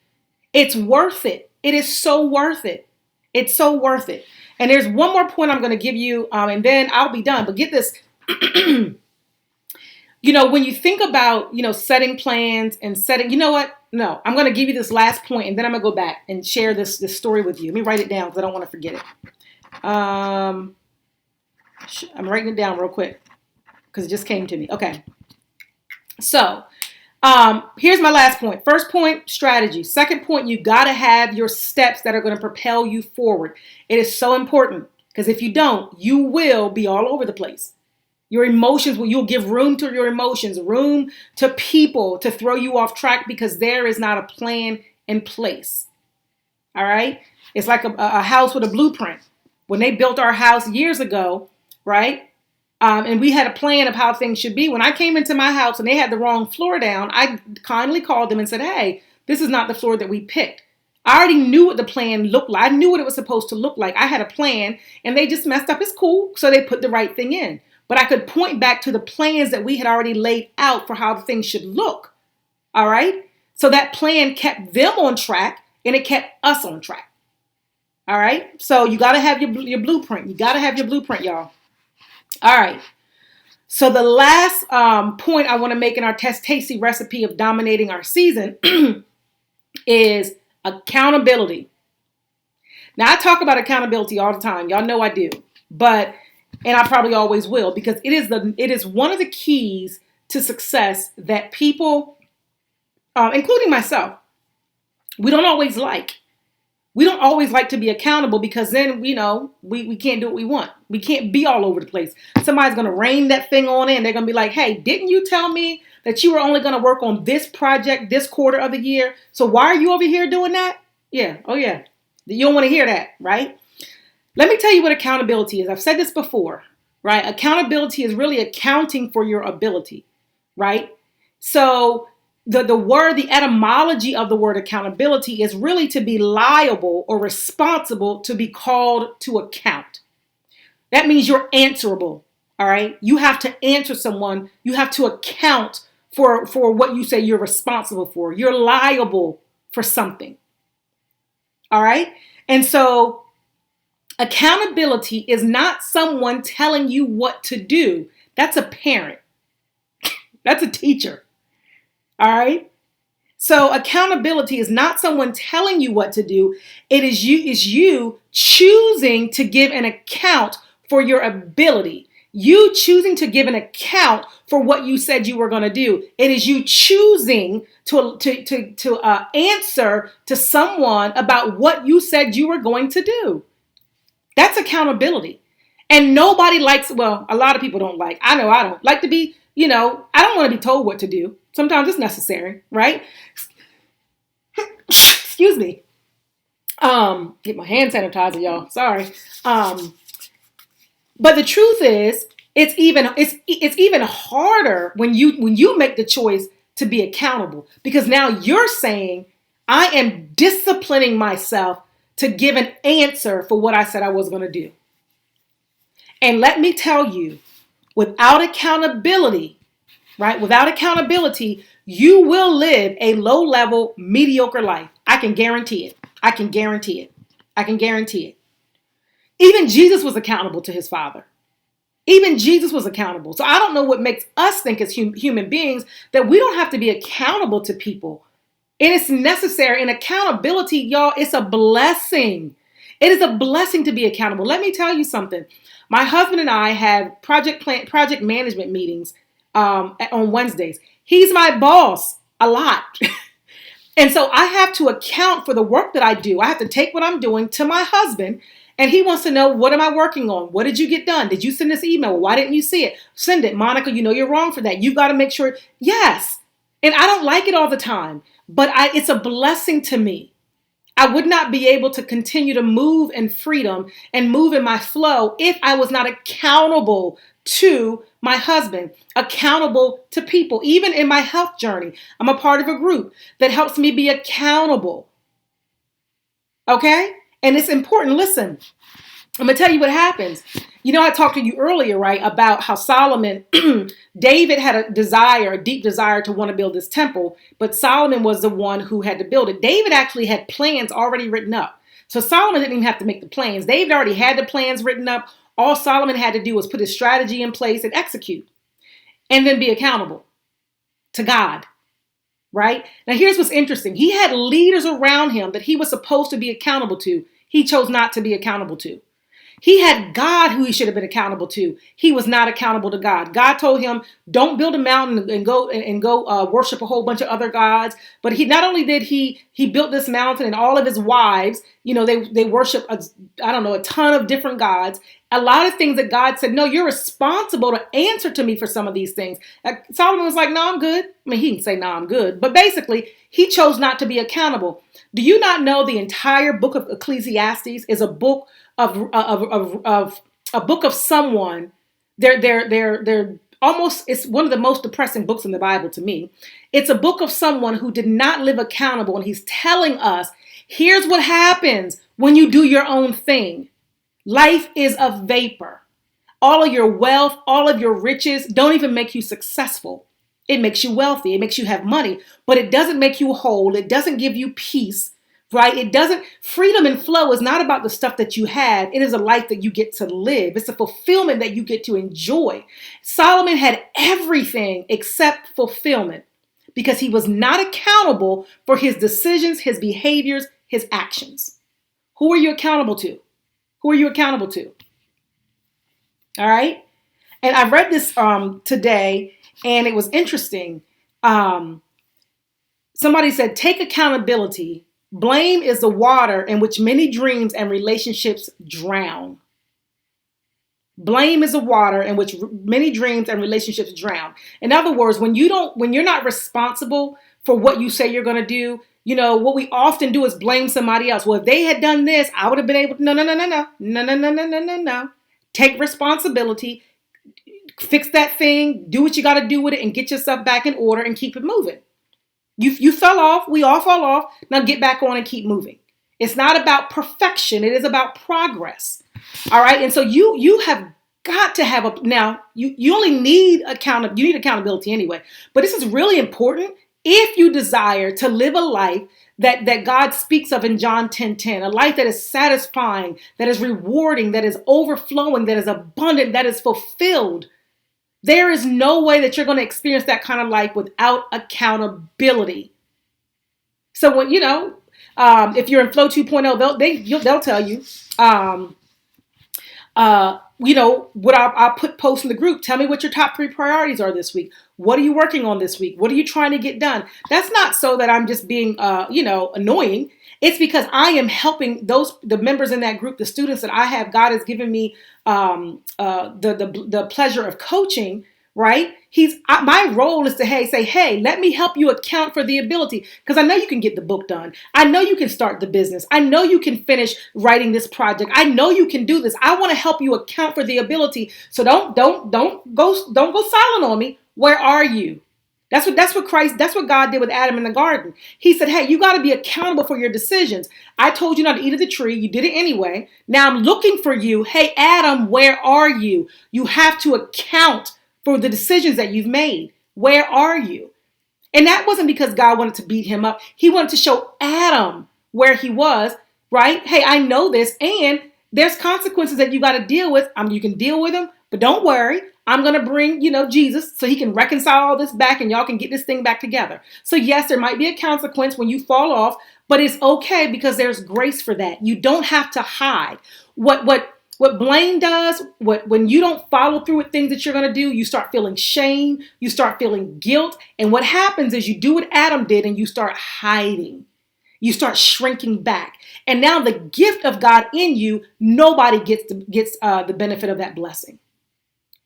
It's worth it. It is so worth it. It's so worth it. And there's one more point I'm going to give you, and then I'll be done. But get this. When you think about, setting plans and setting, you know what? No, I'm going to give you this last point and then I'm going to go back and share this story with you. Let me write it down because I don't want to forget it. I'm writing it down real quick because it just came to me. Okay. So, here's my last point. First point, strategy. Second point, you got to have your steps that are going to propel you forward. It is so important because if you don't, you will be all over the place. Your emotions, you'll give room to your emotions, room to people to throw you off track because there is not a plan in place. All right? It's like a house with a blueprint. When they built our house years ago, right? And we had a plan of how things should be. When I came into my house and they had the wrong floor down, I kindly called them and said, hey, this is not the floor that we picked. I already knew what the plan looked like. I knew what it was supposed to look like. I had a plan and they just messed up. It's cool. So they put the right thing in. But I could point back to the plans that we had already laid out for how the things should look. All right? So that plan kept them on track and it kept us on track. All right? So you got to have your blueprint. You got to have your blueprint, y'all. All right. So the last point I want to make in our tasty recipe of dominating our season is accountability. Now, I talk about accountability all the time. Y'all know I do. And I probably always will because it is one of the keys to success that people, including myself, we don't always like. We don't always like to be accountable because then, we can't do what we want. We can't be all over the place. Somebody's going to rein that thing on in. They're going to be like, hey, didn't you tell me that you were only going to work on this project this quarter of the year? So why are you over here doing that? Yeah. Oh, yeah. You don't want to hear that, right? Let me tell you what accountability is. I've said this before, right? Accountability is really accounting for your ability, right? So the etymology of the word accountability is really to be liable or responsible to be called to account. That means you're answerable, all right? You have to answer someone. You have to account for what you say you're responsible for. You're liable for something, all right? And so accountability is not someone telling you what to do. That's a parent. That's a teacher. All right? So accountability is not someone telling you what to do. It is you choosing to give an account for your ability. You choosing to give an account for what you said you were going to do. It is you choosing to answer to someone about what you said you were going to do. That's accountability. And nobody likes, well, a lot of people don't like, I know I don't like to be, I don't want to be told what to do. Sometimes it's necessary, right? Excuse me. Get my hand sanitizer, y'all. Sorry. But the truth is, it's even harder when you make the choice to be accountable because now you're saying, I am disciplining myself to give an answer for what I said I was going to do. And let me tell you, without accountability, right? Without accountability, you will live a low-level, mediocre life. I can guarantee it. I can guarantee it. I can guarantee it. Even Jesus was accountable to his Father. Even Jesus was accountable. So I don't know what makes us think as human beings that we don't have to be accountable to people. And it's necessary. And accountability, y'all, it's a blessing. It is a blessing to be accountable. Let me tell you something. My husband and I have project management meetings on Wednesdays. He's my boss a lot. And so I have to account for the work that I do. I have to take what I'm doing to my husband. And he wants to know, what am I working on? What did you get done? Did you send this email? Why didn't you see it? Send it. Monica, you're wrong for that. You got to make sure. Yes. And I don't like it all the time. But it's a blessing to me. I would not be able to continue to move in freedom and move in my flow if I was not accountable to my husband, accountable to people. Even in my health journey, I'm a part of a group that helps me be accountable. Okay? And it's important. Listen, I'm going to tell you what happens. I talked to you earlier, right, about how Solomon, David had a deep desire to want to build this temple, but Solomon was the one who had to build it. David actually had plans already written up. So Solomon didn't even have to make the plans. David already had the plans written up. All Solomon had to do was put his strategy in place and execute, and then be accountable to God. Right? Now, here's what's interesting. He had leaders around him that he was supposed to be accountable to. He chose not to be accountable to. He had God who he should have been accountable to. He was not accountable to God. God told him, don't build a mountain and go worship a whole bunch of other gods. But he not only did he built this mountain, and all of his wives, they worship a ton of different gods. A lot of things that God said, no, you're responsible to answer to me for some of these things. Solomon was like, no, I'm good. I mean, he didn't say, no, I'm good. But basically, he chose not to be accountable. Do you not know the entire book of Ecclesiastes is a book of a book of someone? They're almost, it's one of the most depressing books in the Bible to me. It's a book of someone who did not live accountable, and he's telling us, here's what happens when you do your own thing. Life is a vapor. All of your wealth, all of your riches don't even make you successful. It makes you wealthy. It makes you have money, but it doesn't make you whole. It doesn't give you peace, right? Freedom and flow is not about the stuff that you had. It is a life that you get to live. It's a fulfillment that you get to enjoy. Solomon had everything except fulfillment because he was not accountable for his decisions, his behaviors, his actions. Who are you accountable to? Who are you accountable to? All right. And I read this today, and it was interesting. Somebody said, take accountability. Blame is the water in which many dreams and relationships drown. Blame is the water in which many dreams and relationships drown. In other words, when you're not responsible for what you say you're going to do, what we often do is blame somebody else. Well, if they had done this, I would have been able to. No. Take responsibility, fix that thing, do what you got to do with it, and get yourself back in order and keep it moving. You fell off. We all fall off. Now get back on and keep moving. It's not about perfection. It is about progress. All right. And so you have got to have now you only need accountability anyway. But this is really important if you desire to live a life that God speaks of in John 10:10, a life that is satisfying, that is rewarding, that is overflowing, that is abundant, that is fulfilled. There is no way that you're going to experience that kind of life without accountability. So when if you're in Flow 2.0, they'll tell you, what I'll put posts in the group. Tell me what your top 3 priorities are this week. What are you working on this week? What are you trying to get done? That's not so that I'm just being, annoying. It's because I am helping the members in that group, the students that I have. God has given me the pleasure of coaching. Right? My role is to say, hey, let me help you account for the ability, because I know you can get the book done. I know you can start the business. I know you can finish writing this project. I know you can do this. I want to help you account for the ability. So don't go silent on me. Where are you? That's what God did with Adam in the garden. He said, hey, you got to be accountable for your decisions. I told you not to eat of the tree. You did it anyway. Now I'm looking for you. Hey, Adam, where are you? You have to account for the decisions that you've made. Where are you? And that wasn't because God wanted to beat him up. He wanted to show Adam where he was, right? Hey, I know this, and there's consequences that you got to deal with. You can deal with them, but don't worry. I'm going to bring, Jesus so he can reconcile all this back and y'all can get this thing back together. So yes, there might be a consequence when you fall off, but it's okay because there's grace for that. You don't have to hide. What blame does, when you don't follow through with things that you're going to do, you start feeling shame, you start feeling guilt. And what happens is you do what Adam did and you start hiding. You start shrinking back. And now the gift of God in you, nobody gets the benefit of that blessing.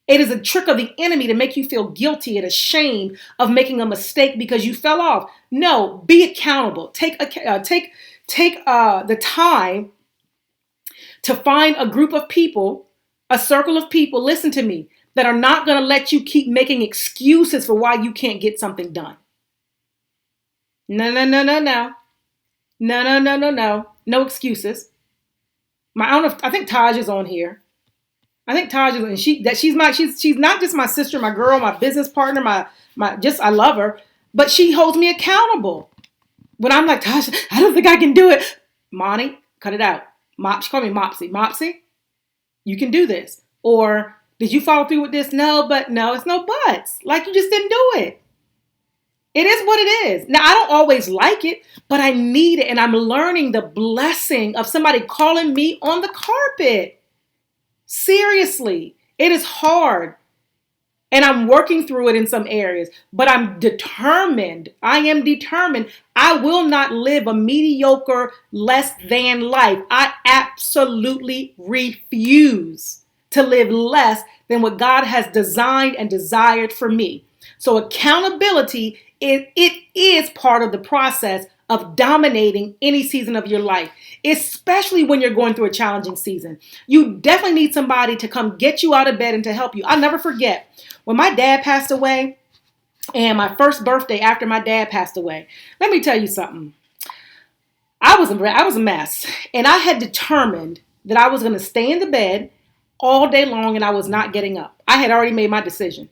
It is a trick of the enemy to make you feel guilty and ashamed of making a mistake because you fell off. No, be accountable. Take the time to find a group of people, a circle of people, listen to me, that are not going to let you keep making excuses for why you can't get something done. No. No excuses. I think Taj is on here. I think Taj is, and she's not just my sister, my girl, my business partner, I love her, but she holds me accountable. When I'm like, Taj, I don't think I can do it. Monty, cut it out. She called me Mopsy. Mopsy, you can do this. Or did you follow through with this? No, but no, it's no buts. Like you just didn't do it. It is what it is. Now, I don't always like it, but I need it. And I'm learning the blessing of somebody calling me on the carpet. Seriously, it is hard. And I'm working through it in some areas, but I'm determined. I am determined. I will not live a mediocre, less than life. I absolutely refuse to live less than what God has designed and desired for me. So accountability, it is part of the process of dominating any season of your life, especially when you're going through a challenging season. You definitely need somebody to come get you out of bed and to help you. I'll never forget when my dad passed away and my first birthday after my dad passed away. Let me tell you something. I was a mess, and I had determined that I was going to stay in the bed all day long and I was not getting up. I had already made my decision.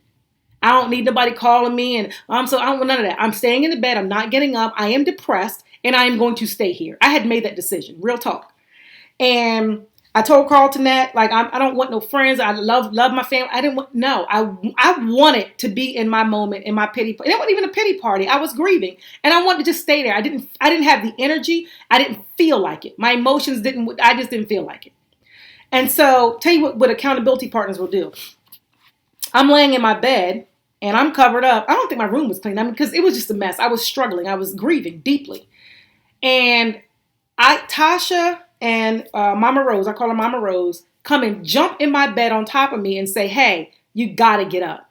I don't need nobody calling me, and so I don't want none of that. I'm staying in the bed. I'm not getting up. I am depressed, and I am going to stay here. I had made that decision. Real talk. And I told Carlton that, like, I don't want no friends. I love my family. I didn't want, no. I wanted to be in my moment, in my pity. It wasn't even a pity party. I was grieving, and I wanted to just stay there. I didn't have the energy. I didn't feel like it. My emotions I just didn't feel like it. And so, tell you what accountability partners will do. I'm laying in my bed, and I'm covered up. I don't think my room was clean. Because it was just a mess. I was struggling. I was grieving deeply. And Tasha and Mama Rose, I call her Mama Rose, come and jump in my bed on top of me and say, hey, you got to get up.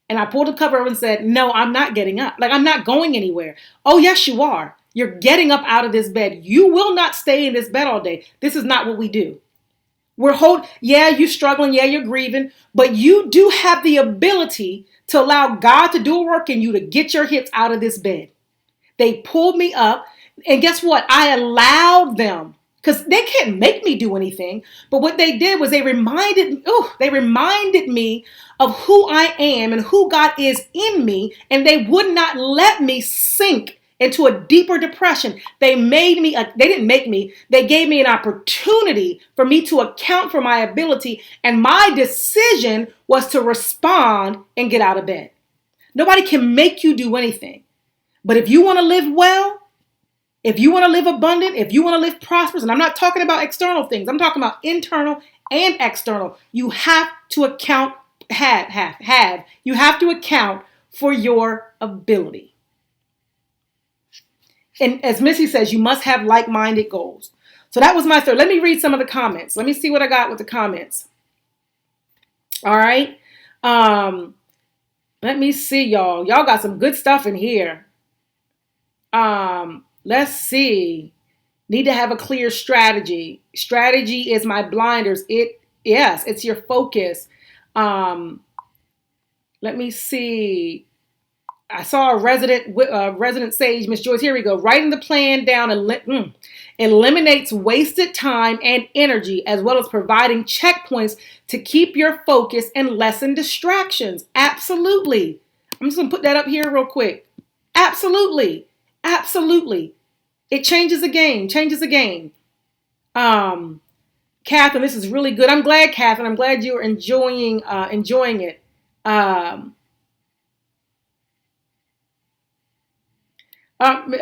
And I pulled the cover over and said, no, I'm not getting up. Like, I'm not going anywhere. Oh, yes, you are. You're getting up out of this bed. You will not stay in this bed all day. This is not what we do. Yeah, you're struggling. Yeah, you're grieving. But you do have the ability to allow God to do a work in you to get your hips out of this bed. They pulled me up. And guess what? I allowed them, because they can't make me do anything. But what they did was they reminded me of who I am and who God is in me. And they would not let me sink into a deeper depression. They didn't make me. They gave me an opportunity for me to account for my ability. And my decision was to respond and get out of bed. Nobody can make you do anything. But if you want to live well, if you want to live abundant, if you want to live prosperous, and I'm not talking about external things, I'm talking about internal and external, you have to account, you have to account for your ability. And as Missy says, you must have like-minded goals. So that was my third. Let me read some of the comments. Let me see what I got with the comments. All right. Let me see, y'all. Y'all got some good stuff in here. Let's see. Need to have a clear strategy. Strategy is my blinders. It's your focus. Let me see. I saw a resident sage, Miss Joyce. Here we go. Writing the plan down eliminates wasted time and energy, as well as providing checkpoints to keep your focus and lessen distractions. Absolutely. I'm just going to put that up here real quick. Absolutely. It changes the game. Catherine, this is really good. I'm glad, Catherine. I'm glad you're enjoying it.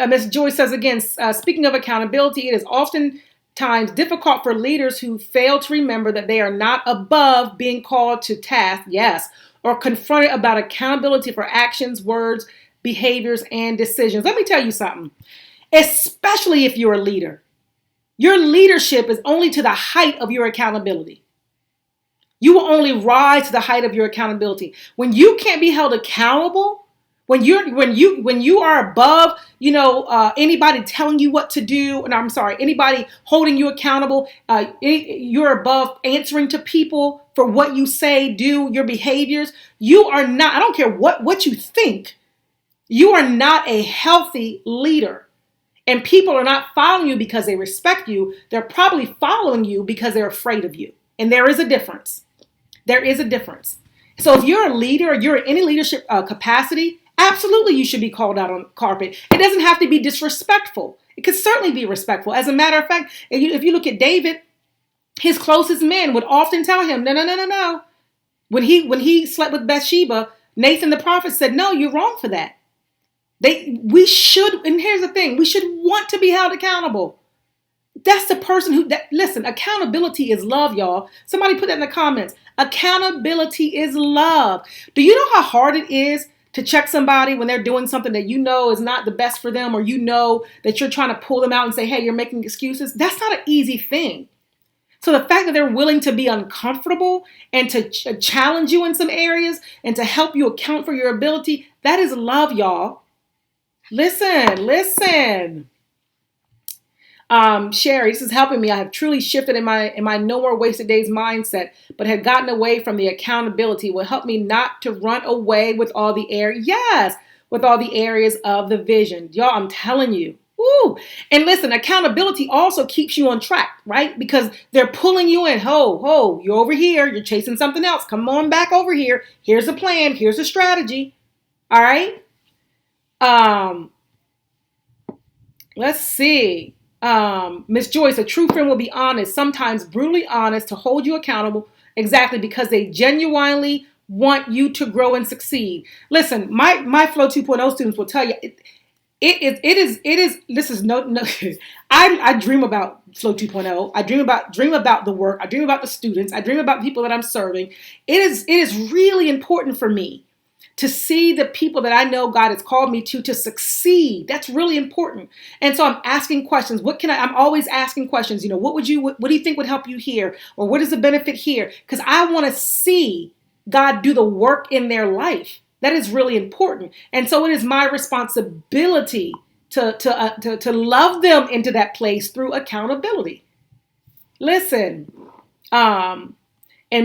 Ms. Joyce says again, speaking of accountability, it is oftentimes difficult for leaders who fail to remember that they are not above being called to task, yes, or confronted about accountability for actions, words, behaviors, and decisions. Let me tell you something, especially if you're a leader. Your leadership is only to the height of your accountability. You will only rise to the height of your accountability. When you can't be held accountable, when you are above, anybody telling you what to do, and anybody holding you accountable, you're above answering to people for what you say, do, your behaviors. You are not, I don't care what you think, you are not a healthy leader. And people are not following you because they respect you. They're probably following you because they're afraid of you. And there is a difference. So if you're a leader, or you're in any leadership capacity, absolutely you should be called out on carpet. It doesn't have to be disrespectful. It could certainly be respectful. As a matter of fact, if you look at David, His closest men would often tell him, no, no, no, no, no. When he slept with Bathsheba, Nathan the prophet said, no, you're wrong for that. We should, and here's the thing, we should want to be held accountable. That's the person listen, accountability is love, y'all. Somebody put that in the comments. Accountability is love. Do you know how hard it is to check somebody when they're doing something that you know is not the best for them, or you know that you're trying to pull them out and say, hey, you're making excuses? That's not an easy thing. So the fact that they're willing to be uncomfortable and to challenge you in some areas and to help you account for your ability, that is love, y'all. Listen. Sherry, this is helping me. I have truly shifted in my no more wasted days mindset, but had gotten away from the accountability. Will help me not to run away with all the with all the areas of the vision. Y'all, I'm telling you. Woo. And listen, accountability also keeps you on track, right? Because they're pulling you in. Ho, you're over here. You're chasing something else. Come on back over here. Here's a plan. Here's a strategy. All right. Let's see. Miss Joyce, a true friend will be honest, sometimes brutally honest, to hold you accountable. Exactly, because they genuinely want you to grow and succeed. Listen, my Flow 2.0 students will tell you, it is. This is no. I dream about Flow 2.0. I dream about the work. I dream about the students. I dream about the people that I'm serving. It is really important for me to see the people that I know God has called me to succeed. That's really important. And so I'm asking questions. I'm always asking questions. You know, what do you think would help you here? Or what is the benefit here? Because I want to see God do the work in their life. That is really important. And so it is my responsibility to love them into that place through accountability. Listen, and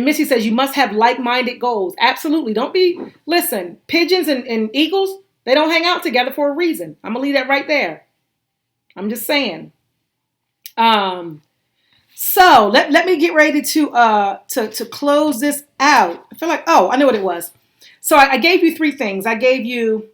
Missy says, you must have like-minded goals. Absolutely. Listen, pigeons and eagles, they don't hang out together for a reason. I'm going to leave that right there. I'm just saying. So let me get ready to close this out. I feel like, I know what it was. So I gave you 3 things. I gave you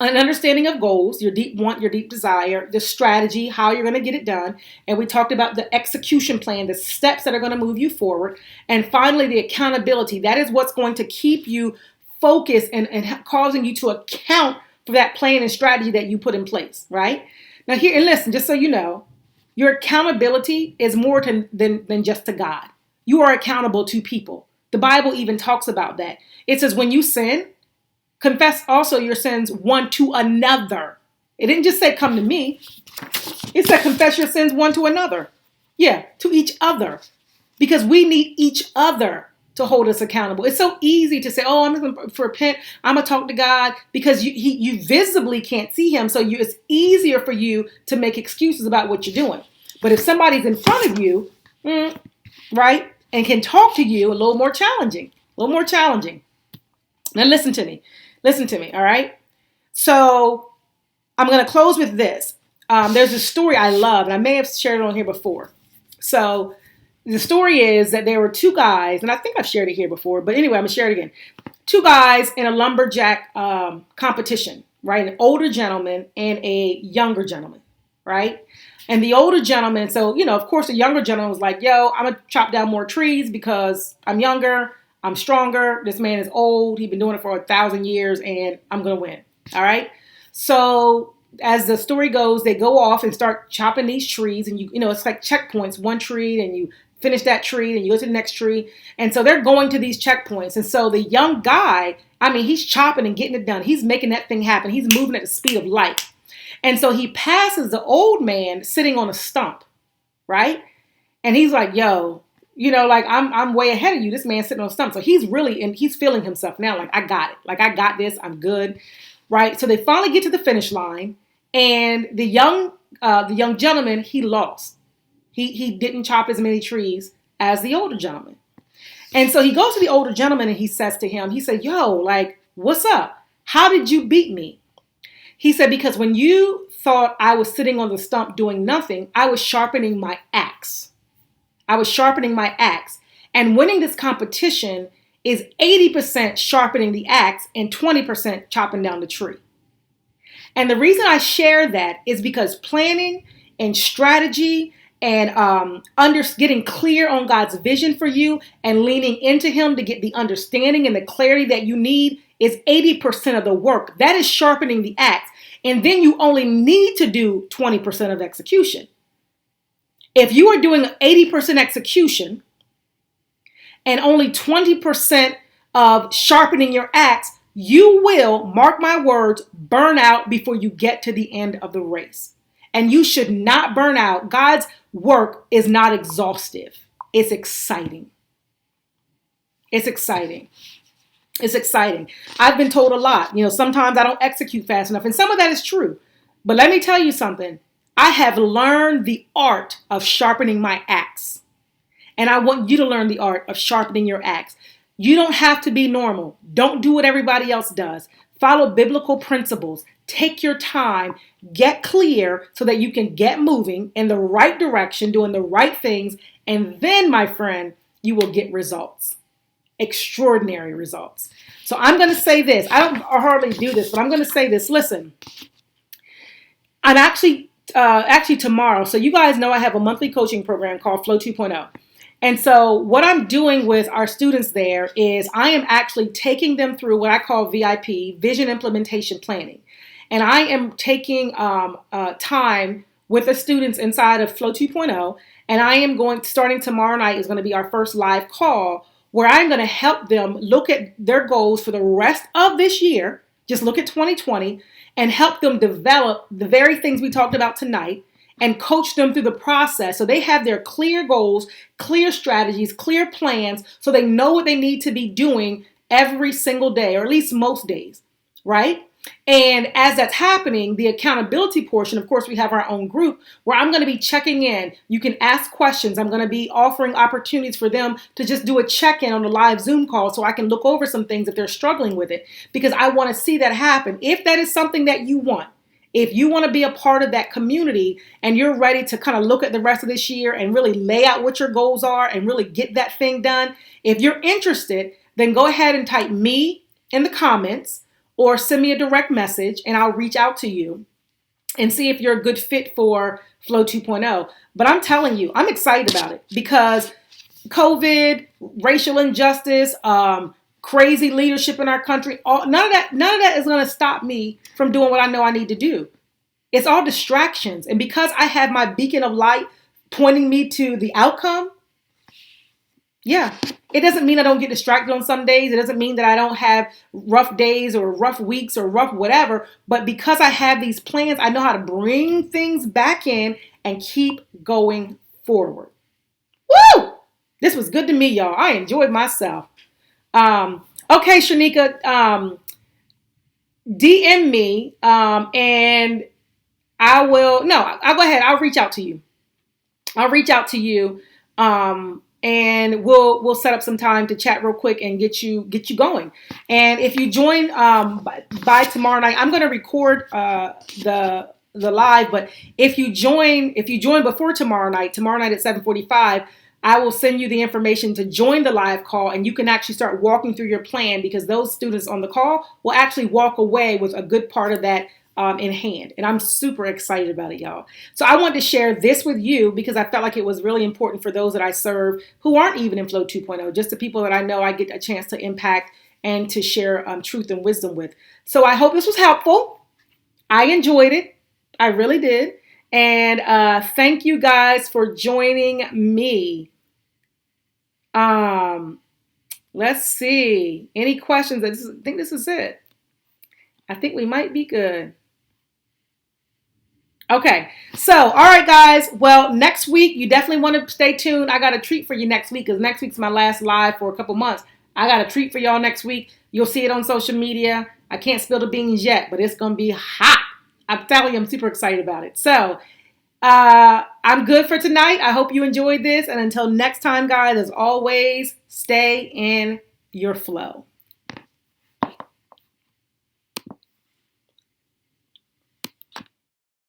an understanding of goals, your deep want, your deep desire, the strategy, how you're going to get it done. And we talked about the execution plan, the steps that are going to move you forward. And finally, the accountability. That is what's going to keep you focused and causing you to account for that plan and strategy that you put in place, right? Now here, and listen, just so you know, your accountability is more than just to God. You are accountable to people. The Bible even talks about that. It says when you sin, confess also your sins one to another. It didn't just say come to me. It said confess your sins one to another. Yeah, to each other. Because we need each other to hold us accountable. It's so easy to say, I'm going to repent. I'm going to talk to God, because you visibly can't see him. So it's easier for you to make excuses about what you're doing. But if somebody's in front of you, right, and can talk to you, a little more challenging. Now listen to me, all right? So I'm going to close with this. There's a story I love, and I may have shared it on here before. So the story is that there were 2 guys, and I think I've shared it here before, but anyway, I'm going to share it again. 2 guys in a lumberjack competition, right? An older gentleman and a younger gentleman, right? And the older gentleman, so, of course, the younger gentleman was like, I'm going to chop down more trees because I'm younger, I'm stronger, this man is old, he's been doing it for 1,000 years, and I'm going to win, all right? So as the story goes, they go off and start chopping these trees, and it's like checkpoints, one tree, and you finish that tree, and you go to the next tree. And so they're going to these checkpoints. And so the young guy, he's chopping and getting it done. He's making that thing happen. He's moving at the speed of light. And so he passes the old man sitting on a stump, right? And he's like, I'm way ahead of you. This man's sitting on a stump. So he's feeling himself now. Like, I got it. Like, I got this. I'm good. Right. So they finally get to the finish line, and the young gentleman, he lost. He didn't chop as many trees as the older gentleman. And so he goes to the older gentleman and he says to him, he said, what's up? How did you beat me? He said, because when you thought I was sitting on the stump doing nothing, I was sharpening my axe. And winning this competition is 80% sharpening the axe and 20% chopping down the tree. And the reason I share that is because planning and strategy and getting clear on God's vision for you and leaning into Him to get the understanding and the clarity that you need is 80% of the work. That is sharpening the axe. And then you only need to do 20% of execution. If you are doing 80% execution and only 20% of sharpening your axe, you will, mark my words, burn out before you get to the end of the race. And you should not burn out. God's work is not exhaustive. It's exciting. It's exciting. It's exciting. I've been told a lot. Sometimes I don't execute fast enough. And some of that is true. But let me tell you something. I have learned the art of sharpening my axe. And I want you to learn the art of sharpening your axe. You don't have to be normal. Don't do what everybody else does. Follow biblical principles. Take your time. Get clear so that you can get moving in the right direction, doing the right things. And then, my friend, you will get results. Extraordinary results. So I'm going to say this. I don't hardly do this, but I'm going to say this. Listen, I'm actually tomorrow. So you guys know I have a monthly coaching program called Flow 2.0. And so what I'm doing with our students there is I am actually taking them through what I call VIP, Vision Implementation Planning. And I am taking time with the students inside of Flow 2.0. And I am starting tomorrow night is going to be our first live call where I'm going to help them look at their goals for the rest of this year. Just look at 2020 and help them develop the very things we talked about tonight and coach them through the process so they have their clear goals, clear strategies, clear plans, so they know what they need to be doing every single day, or at least most days, right? And as that's happening, the accountability portion, of course, we have our own group where I'm going to be checking in. You can ask questions. I'm going to be offering opportunities for them to just do a check-in on a live Zoom call so I can look over some things if they're struggling with it, because I want to see that happen. If that is something that you want, if you want to be a part of that community and you're ready to kind of look at the rest of this year and really lay out what your goals are and really get that thing done, if you're interested, then go ahead and type me in the comments or send me a direct message and I'll reach out to you and see if you're a good fit for Flow 2.0. But I'm telling you, I'm excited about it because COVID, racial injustice, crazy leadership in our country, none of that is going to stop me from doing what I know I need to do. It's all distractions. And because I have my beacon of light pointing me to the outcome, yeah, it doesn't mean I don't get distracted on some days. It doesn't mean that I don't have rough days or rough weeks or rough whatever. But because I have these plans, I know how to bring things back in and keep going forward. Woo! This was good to me, y'all. I enjoyed myself. Okay, Shanika, DM me, and I'll go ahead. I'll reach out to you. And we'll set up some time to chat real quick and get you going. And if you join, by tomorrow night, I'm going to record, the live, but if you join before tomorrow night at 7:45, I will send you the information to join the live call, and you can actually start walking through your plan because those students on the call will actually walk away with a good part of that in hand. And I'm super excited about it, y'all. So I wanted to share this with you because I felt like it was really important for those that I serve who aren't even in Flow 2.0, just the people that I know I get a chance to impact and to share truth and wisdom with. So I hope this was helpful. I enjoyed it. I really did. And thank you guys for joining me. Let's see. Any questions? I think this is it. I think we might be good. Okay. So, all right, guys. Well, next week, you definitely want to stay tuned. I got a treat for you next week because next week's my last live for a couple months. I got a treat for y'all next week. You'll see it on social media. I can't spill the beans yet, but it's going to be hot. I'm telling you, I'm super excited about it. So, I'm good for tonight. I hope you enjoyed this. And until next time, guys, as always, stay in your flow.